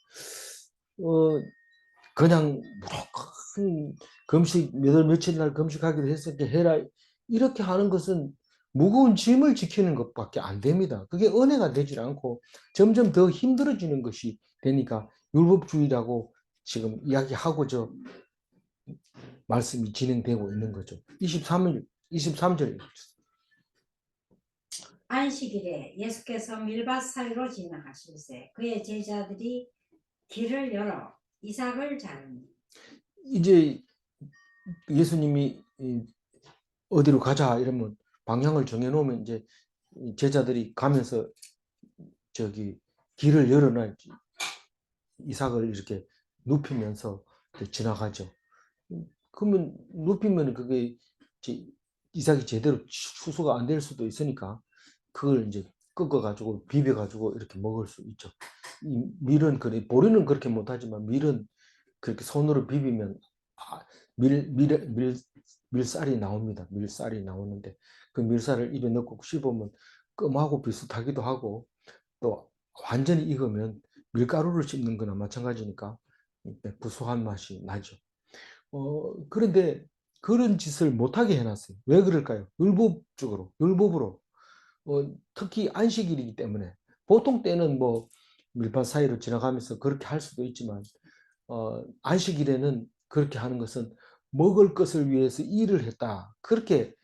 그냥 무조건 금식 며칠 날 금식하기로 했을 때 해라 이렇게 하는 것은 무거운 짐을 지키는 것밖에 안 됩니다. 그게 은혜가 되질 않고 점점 더 힘들어지는 것이 되니까 율법주의라고 지금 이야기하고저 말씀이 진행되고 있는 거죠. 23절 안식일에 예수께서 밀밭 사이로 지나가실세 그의 제자들이 길을 열어 이삭을 자르니 이제 예수님이 어디로 가자 이러면 방향을 정해놓으면 이제 제자들이 가면서 저기 길을 열어놔 이삭을 이렇게 눕히면서 지나가죠. 그러면 눕히면 그게 이삭이 제대로 추수가 안 될 수도 있으니까 그걸 이제 꺾어가지고 비벼가지고 이렇게 먹을 수 있죠. 이 밀은 그래 보리는 그렇게 못하지만 밀은 그렇게 손으로 비비면 밀쌀이 나옵니다. 밀쌀이 나오는데 그 밀쌀을 입에 넣고 씹으면 껌하고 비슷하기도 하고 또 완전히 익으면 밀가루를 씹는 거나 마찬가지니까 구수한 맛이 나죠. 그런데 그런 짓을 못하게 해놨어요. 왜 그럴까요? 율법으로. 특히 안식일이기 때문에 보통 때는 뭐 밀밭 사이로 지나가면서 그렇게 할 수도 있지만 안식일에는 그렇게 하는 것은 먹을 것을 위해서 일을 했다. 그렇게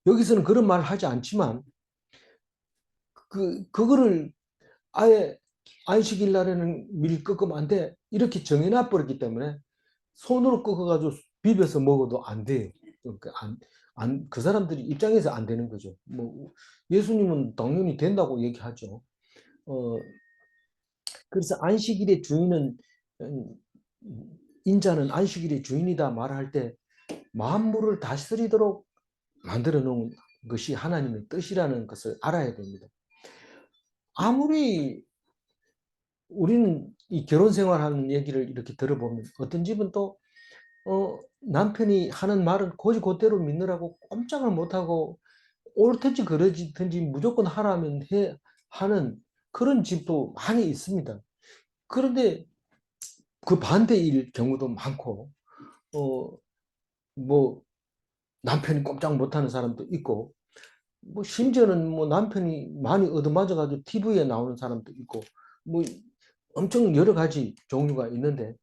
여기서는 그런 말을 하지 않지만 그거를 아예 안식일 날에는 밀 꺾으면 안 돼. 이렇게 정해놔 버렸기 때문에 손으로 꺾어가지고 비벼서 먹어도 안 돼요. 그러니까 그 사람들이 입장에서 안 되는 거죠. 뭐 예수님은 당연히 된다고 얘기하죠. 어, 그래서 안식일의 주인은 음, 인자는 안식일의 주인이다 말할 때 만물을 다스리도록 만들어 놓은 것이 하나님의 뜻이라는 것을 알아야 됩니다. 아무리 우리는 이 결혼 생활하는 얘기를 이렇게 들어보면 어떤 집은 또 남편이 하는 말은 고지 곧대로 믿느라고 꼼짝을 못하고 옳든지 그러든지 무조건 하라면 하는 그런 집도 많이 있습니다. 그런데 그 반대일 경우도 많고, 뭐 남편이 꼼짝 못하는 사람도 있고, 뭐 심지어는 뭐 남편이 많이 얻어맞아가지고 TV에 나오는 사람도 있고, 뭐 엄청 여러 가지 종류가 있는데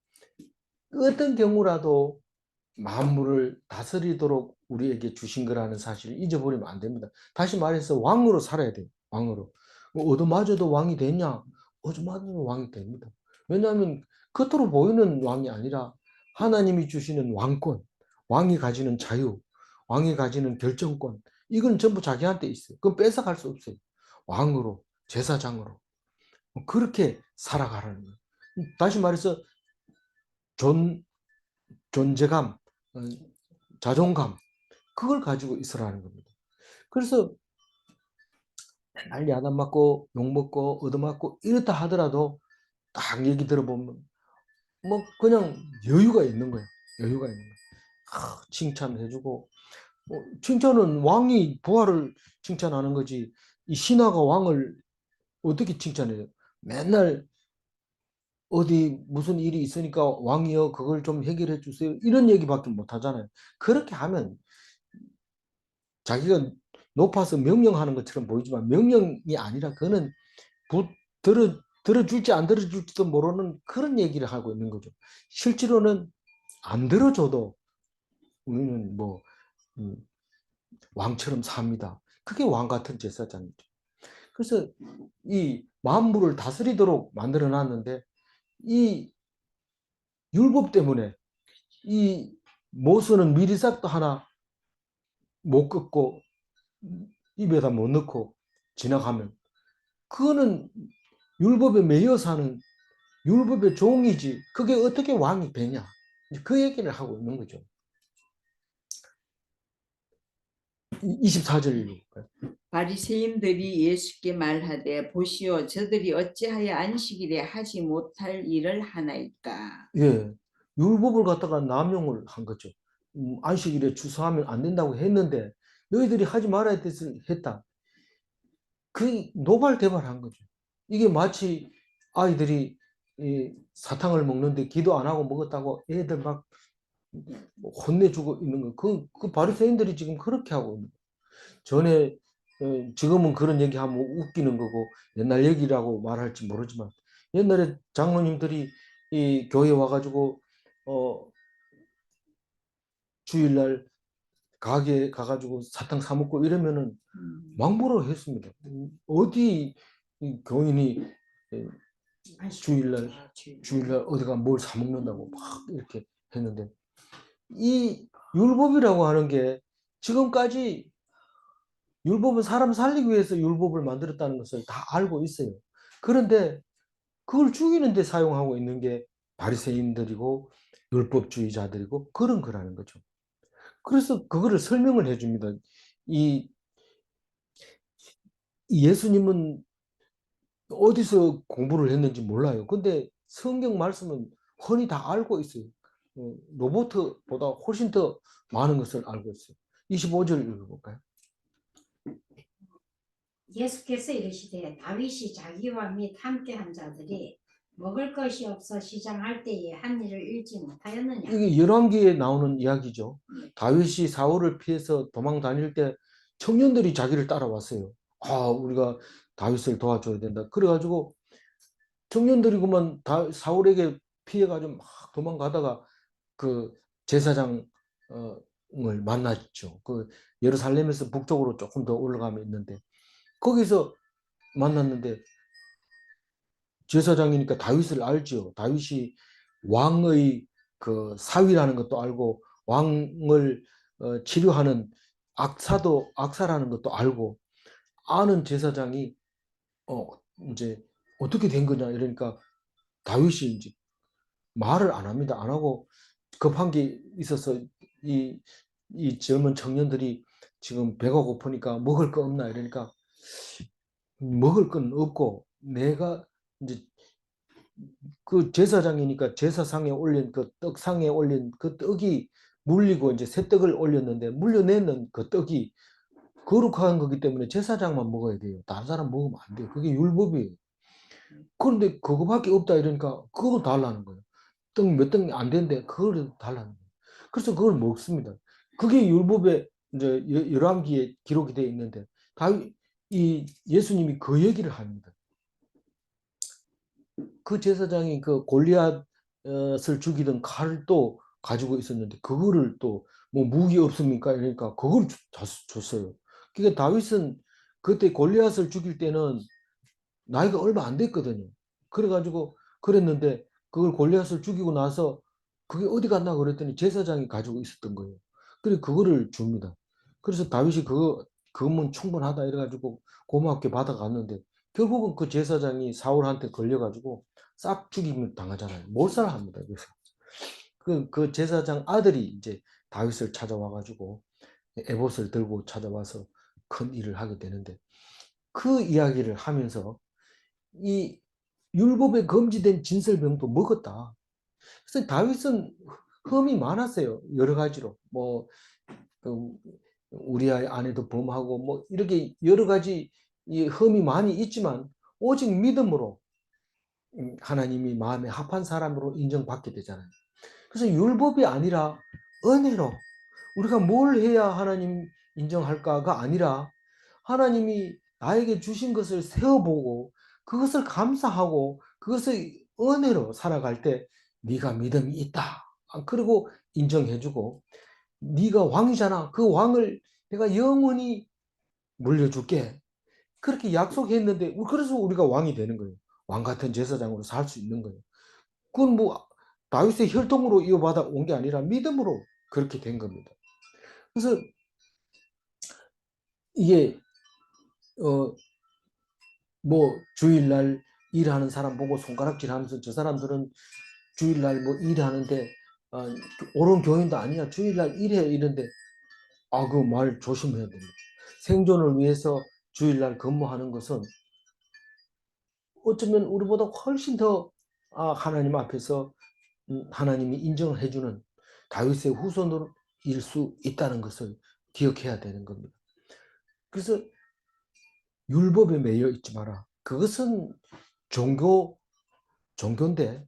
어떤 경우라도 만물을 다스리도록 우리에게 주신 거라는 사실을 잊어버리면 안 됩니다. 다시 말해서 왕으로 살아야 돼요. 왕으로. 뭐 얻어맞아도 왕이 되냐? 얻어맞아도 왕이 됩니다. 왜냐하면 겉으로 보이는 왕이 아니라 하나님이 주시는 왕권, 왕이 가지는 자유, 왕이 가지는 결정권, 이건 전부 자기한테 있어요. 그건 뺏어갈 수 없어요. 왕으로, 제사장으로. 그렇게 살아가라는 거예요. 다시 말해서 존재감, 어, 자존감, 그걸 가지고 있으라는 겁니다. 그래서 맨날 야단 맞고 욕먹고 얻어맞고 이렇다 하더라도 딱 얘기 들어보면 뭐 그냥 여유가 있는 거예요. 여유가 있는 거예요. 칭찬해주고 뭐 칭찬은 왕이 부하를 칭찬하는 거지 이 신하가 왕을 어떻게 칭찬해요? 맨날 어디 무슨 일이 있으니까 왕이여 그걸 좀 해결해 주세요. 이런 얘기밖에 못 하잖아요. 그렇게 하면 자기가 높아서 명령하는 것처럼 보이지만 명령이 아니라 그거는 들어줄지 안 들어줄지도 모르는 그런 얘기를 하고 있는 거죠. 실제로는 안 들어줘도 우리는 뭐 음, 왕처럼 삽니다. 그게 왕 같은 제사장이죠. 그래서 이 만물을 다스리도록 만들어 놨는데 이 율법 때문에 이 모서는 미리싹도 하나 못 긋고 입에다 못 넣고 지나가면 그거는 율법에 매여 사는 율법의 종이지 그게 어떻게 왕이 되냐 그 얘기를 하고 있는 거죠. 24절 읽어볼까요? 바리새인들이 예수께 말하되 보시오 저들이 어찌하여 안식일에 하지 못할 일을 하나이까. 예, 율법을 갖다가 남용을 한 거죠. 안식일에 주사하면 안 된다고 했는데 너희들이 하지 말아야 했다. 그 노발대발한 거죠. 이게 마치 아이들이 이 사탕을 먹는데 기도 안 하고 먹었다고 애들 막 혼내주고 있는 거. 그 바리새인들이 지금 그렇게 하고 있는 거예요. 전에 지금은 그런 얘기하면 웃기는 거고 옛날 얘기라고 말할지 모르지만 옛날에 장로님들이 이 교회 와가지고 주일날 가게에 가가지고 사탕 사 먹고 이러면은 망보를 했습니다. 어디 이 교인이 주일날 어디가 뭘 사 먹는다고 막 이렇게 했는데 이 율법이라고 하는 게 지금까지 율법은 사람 살리기 위해서 율법을 만들었다는 것을 다 알고 있어요. 그런데 그걸 죽이는 데 사용하고 있는 게 바리새인들이고 율법주의자들이고 그런 거라는 거죠. 그래서 그거를 설명을 해줍니다. 이 예수님은 어디서 공부를 했는지 몰라요. 근데 성경 말씀은 흔히 다 알고 있어요. 로봇보다 훨씬 더 많은 것을 알고 있어요. 25절 읽어볼까요? 예수께서 이르시되 다윗이 자기와 및 함께한 자들이 먹을 것이 없어 시장할 때에 한 일을 잃지 못하였느냐. 이게 열왕기에 나오는 이야기죠. 다윗이 사울을 피해서 도망 다닐 때 청년들이 자기를 따라왔어요. 우리가 다윗을 도와줘야 된다. 그래가지고 청년들이 그만 사울에게 피해가지고 막 도망가다가 그 제사장을 만났죠. 그 예루살렘에서 북쪽으로 조금 더 올라가면 있는데 거기서 만났는데 제사장이니까 다윗을 알죠. 다윗이 왕의 그 사위라는 것도 알고 왕을 치료하는 악사라는 것도 알고 아는 제사장이 이제 어떻게 된 거냐 이러니까 다윗이 이제 말을 안 합니다. 안 하고 급한 게 있어서 이 젊은 청년들이 지금 배가 고프니까 먹을 거 없나 이러니까 먹을 건 없고 내가 이제 그 제사장이니까 제사상에 올린 그 떡상에 올린 그 떡이 물리고 이제 새 떡을 올렸는데 물려내는 그 떡이 거룩한 거기 때문에 제사장만 먹어야 돼요. 다른 사람 먹으면 안 돼요. 그게 율법이에요. 그런데 그거밖에 없다 이러니까 그거 달라는 거예요. 떡 몇 떡이 안 되는데 그걸 달라는 거예요. 그래서 그걸 먹습니다. 그게 율법에 이제 열왕기에 기록이 되어 있는데 이 예수님이 그 얘기를 합니다. 그 제사장이 그 골리앗을 죽이던 칼을 또 가지고 있었는데 그거를 또 뭐 무기 없습니까? 이러니까 그걸 줬어요. 그러니까 다윗은 그때 골리앗을 죽일 때는 나이가 얼마 안 됐거든요. 그래가지고 그랬는데 그걸 골리앗을 죽이고 나서 그게 어디 갔나 그랬더니 제사장이 가지고 있었던 거예요. 그래 그거를 줍니다. 그래서 다윗이 그거면 충분하다 이래가지고 고맙게 받아갔는데 결국은 그 제사장이 사울한테 걸려가지고 싹 죽임을 당하잖아요. 몰살합니다. 그래서 그 제사장 아들이 이제 다윗을 찾아와가지고 에봇을 들고 찾아와서 큰 일을 하게 되는데 그 이야기를 하면서 이 율법에 금지된 진설병도 먹었다. 그래서 다윗은 흠이 많았어요. 여러 가지로 뭐 우리아의 아내도 범하고 뭐 이렇게 여러 가지 이 흠이 많이 있지만 오직 믿음으로 하나님이 마음에 합한 사람으로 인정받게 되잖아요. 그래서 율법이 아니라 은혜로 우리가 뭘 해야 하나님 인정할까가 아니라 하나님이 나에게 주신 것을 세어보고 그것을 감사하고 그것을 은혜로 살아갈 때 네가 믿음이 있다. 그리고 인정해주고 네가 왕이잖아. 그 왕을 내가 영원히 물려줄게. 그렇게 약속했는데 그래서 우리가 왕이 되는 거예요. 왕 같은 제사장으로 살 수 있는 거예요. 그건 뭐 다윗의 혈통으로 이어받아 온 게 아니라 믿음으로 그렇게 된 겁니다. 그래서 이게 뭐 주일날 일하는 사람 보고 손가락질하면서 저 사람들은 주일날 뭐 일하는데 옳은 교인도 아니야 주일날 일해 이런데 그 말 조심해야 됩니다. 생존을 위해서 주일날 근무하는 것은 어쩌면 우리보다 훨씬 더 하나님 앞에서 하나님이 인정을 해주는 다윗의 후손일 수 있다는 것을 기억해야 되는 겁니다. 그래서 율법에 매여 있지 마라. 그것은 종교인데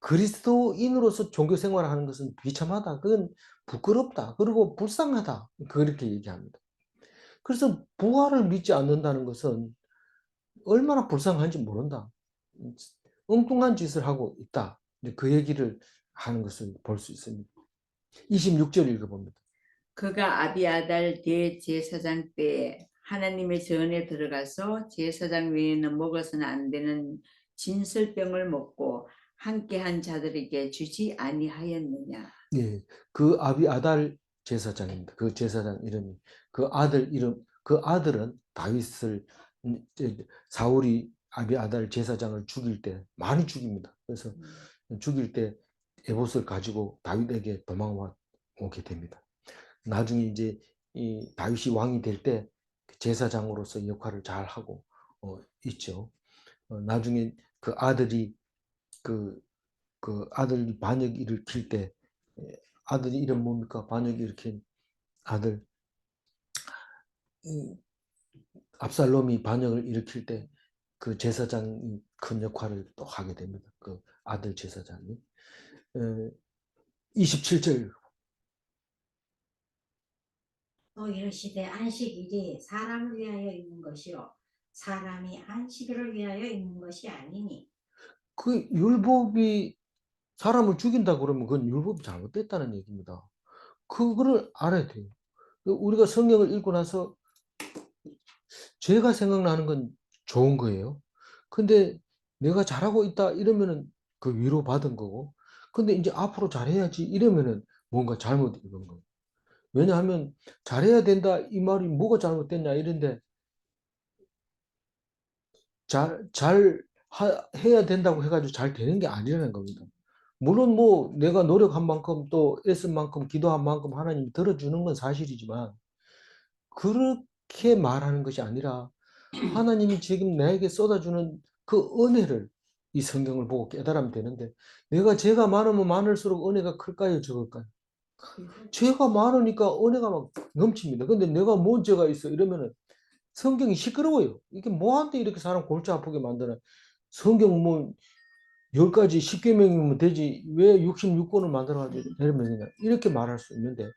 그리스도인으로서 종교 생활을 하는 것은 비참하다. 그건 부끄럽다. 그리고 불쌍하다. 그렇게 얘기합니다. 그래서 부활을 믿지 않는다는 것은 얼마나 불쌍한지 모른다. 엉뚱한 짓을 하고 있다. 그 얘기를 하는 것을 볼 수 있습니다. 26절 읽어봅니다. 그가 아비아달 대제사장 때에 하나님의 전에 들어가서 제사장 외에는 먹어서는 안 되는 진설병을 먹고 함께한 자들에게 주지 아니하였느냐. 예, 그 아비아달 제사장입니다. 그 제사장 이름이 그 아들은 다윗을 사울이 아비아달 제사장을 죽일 때 많이 죽입니다. 그래서 죽일 때 에봇을 가지고 다윗에게 도망와 오게 됩니다. 나중에 이제 이 다윗이 왕이 될 때 제사장으로서 역할을 잘 하고 있죠. 나중에 그 아들이 아들이 반역 일으킬 때 아들이 이름 뭡니까? 반역 일으킨 아들 압살롬이 반역을 일으킬 때 그 제사장이 큰 역할을 또 하게 됩니다. 그 아들 제사장이 27절 또 이르시되 안식일이 사람을 위하여 있는 것이요 사람이 안식일을 위하여 있는 것이 아니니. 그 율법이 사람을 죽인다 그러면 그건 율법이 잘못됐다는 얘기입니다. 그거를 알아야 돼요. 우리가 성경을 읽고 나서 죄가 생각나는 건 좋은 거예요. 근데 내가 잘하고 있다 이러면은 그 위로받은 거고, 근데 이제 앞으로 잘해야지 이러면은 뭔가 잘못 읽은 거예요. 왜냐하면 잘해야 된다 이 말이 뭐가 잘못됐냐 이런데, 해야 된다고 해가지고 잘 되는 게 아니라는 겁니다. 물론 뭐 내가 노력한 만큼 또 애쓴 만큼 기도한 만큼 하나님이 들어주는 건 사실이지만, 그렇게 말하는 것이 아니라 하나님이 지금 나에게 쏟아주는 그 은혜를 이 성경을 보고 깨달으면 되는데, 내가 죄가 많으면 많을수록 은혜가 클까요, 적을까요? 죄가 많으니까 은혜가 막 넘칩니다. 근데 내가 뭔 죄가 있어 이러면은 성경이 시끄러워요. 이게 뭐한테 이렇게 사람 골치 아프게 만드나? 성경 뭐 10가지 10계명이면 되지 왜 66권을 만들어가지고 내려면이냐 이렇게 말할 수 있는데,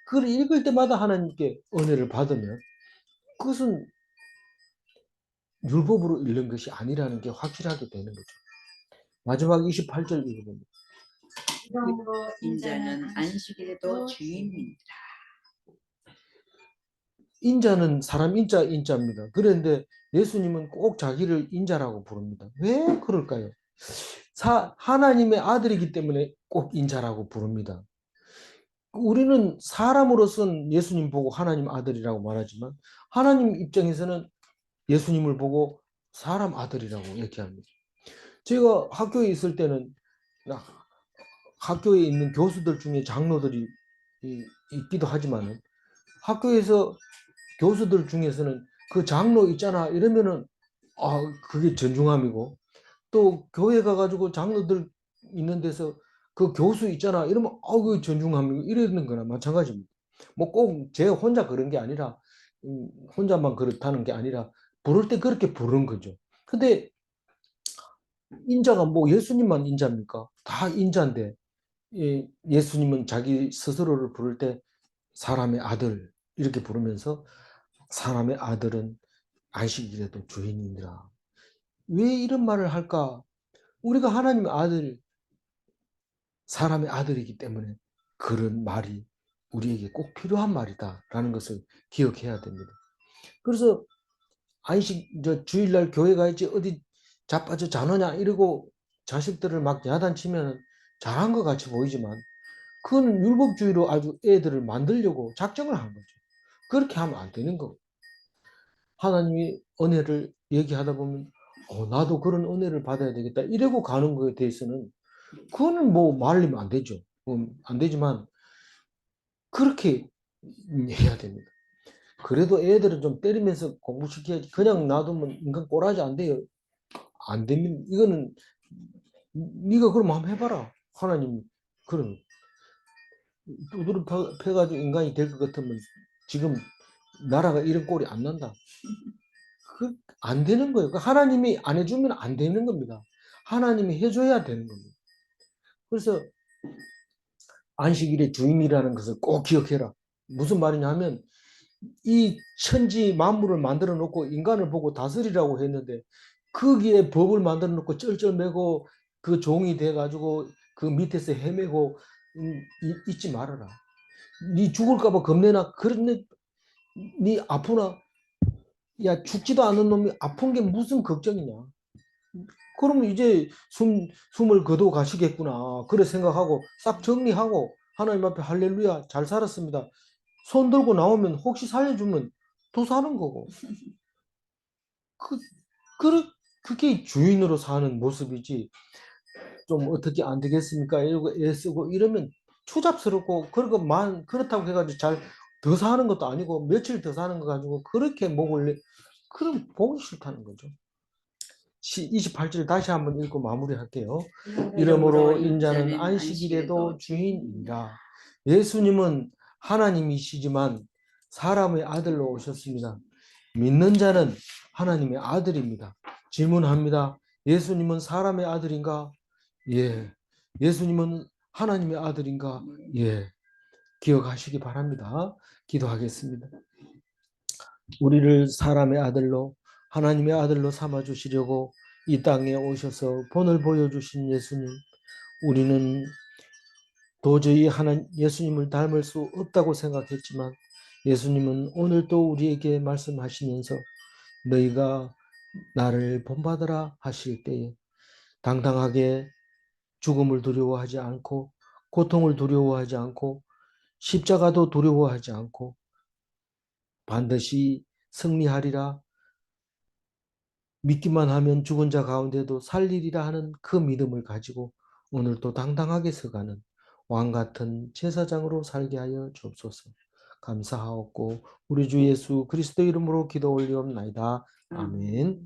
그걸 읽을 때마다 하나님께 은혜를 받으면 그것은 율법으로 읽는 것이 아니라는 게 확실하게 되는 거죠. 마지막 28절 읽어봅니다. 이러므로 인자는 안식일에도 주인입니다. 인자는 사람 인자입니다. 그런데 예수님은 꼭 자기를 인자라고 부릅니다. 왜 그럴까요? 하나님의 아들이기 때문에 꼭 인자라고 부릅니다. 우리는 사람으로서는 예수님 보고 하나님 아들이라고 말하지만, 하나님 입장에서는 예수님을 보고 사람 아들이라고 얘기합니다. 제가 학교에 있을 때는 학교에 있는 교수들 중에 장로들이 있기도 하지만, 학교에서 교수들 중에서는 그 장로 있잖아 이러면은 그게 존중함이고, 또 교회 가가지고 장로들 있는 데서 그 교수 있잖아 이러면 그 존중함이고 이러는 거나 마찬가지입니다. 뭐 꼭 제 혼자 그런 게 아니라, 혼자만 그렇다는 게 아니라 부를 때 그렇게 부르는 거죠. 근데 인자가 뭐 예수님만 인자입니까? 다 인자인데, 예수님은 자기 스스로를 부를 때 사람의 아들 이렇게 부르면서, 사람의 아들은 안식일에도 주인이니라. 왜 이런 말을 할까? 우리가 하나님의 아들, 사람의 아들이기 때문에 그런 말이 우리에게 꼭 필요한 말이다라는 것을 기억해야 됩니다. 그래서 주일날 교회 가야지 어디 자빠져 자느냐 이러고 자식들을 막 야단치면 잘한 것 같이 보이지만, 그건 율법주의로 아주 애들을 만들려고 작정을 한 거죠. 그렇게 하면 안 되는 거고, 하나님이 은혜를 얘기하다 보면 나도 그런 은혜를 받아야 되겠다 이러고 가는 거에 대해서는 그거는 뭐 말리면 안 되죠. 안 되지만 그렇게 해야 됩니다. 그래도 애들은 좀 때리면서 공부시켜야지, 그냥 놔두면 인간 꼬라지 안 돼요. 안 되면 이거는 네가 그럼 한번 해봐라. 하나님 그럼 두드러 패가지고 인간이 될 것 같으면 지금 나라가 이런 꼴이 안 난다. 안 되는 거예요. 하나님이 안 해주면 안 되는 겁니다. 하나님이 해줘야 되는 겁니다. 그래서 안식일의 주인이라는 것을 꼭 기억해라. 무슨 말이냐 하면, 이 천지 만물을 만들어 놓고 인간을 보고 다스리라고 했는데, 거기에 법을 만들어 놓고 쩔쩔매고 그 종이 돼 가지고 그 밑에서 헤매고 있지 말아라. 네 죽을까 봐 겁내나? 그런데 네 아프나? 야, 죽지도 않은 놈이 아픈 게 무슨 걱정이냐? 그러면 이제 숨을 거둬 가시겠구나. 그래 생각하고 싹 정리하고 하나님 앞에 할렐루야 잘 살았습니다. 손 들고 나오면 혹시 살려주면 더 사는 거고. 그, 그게 주인으로 사는 모습이지. 좀 어떻게 안 되겠습니까? 이러고 애쓰고 이러면 추잡스럽고, 그렇다고 해가지고 더 사는 것도 아니고 며칠 더 사는 거 가지고 그렇게 그럼 보기 싫다는 거죠. 28절 다시 한번 읽고 마무리할게요. 이러므로 인자는 안식일에도 주인이라. 예수님은 하나님이시지만 사람의 아들로 오셨습니다. 믿는 자는 하나님의 아들입니다. 질문합니다. 예수님은 사람의 아들인가? 예. 예수님은 하나님의 아들인가? 예. 기억하시기 바랍니다. 기도하겠습니다. 우리를 사람의 아들로, 하나님의 아들로 삼아 주시려고 이 땅에 오셔서 본을 보여주신 예수님, 우리는 도저히 예수님을 닮을 수 없다고 생각했지만, 예수님은 오늘도 우리에게 말씀하시면서 너희가 나를 본받으라 하실 때에 당당하게 죽음을 두려워하지 않고 고통을 두려워하지 않고 십자가도 두려워하지 않고 반드시 승리하리라 믿기만 하면 죽은 자 가운데도 살리리라 하는 그 믿음을 가지고 오늘도 당당하게 서가는 왕 같은 제사장으로 살게 하여 주옵소서. 감사하옵고 우리 주 예수 그리스도 이름으로 기도 올리옵나이다. 아멘.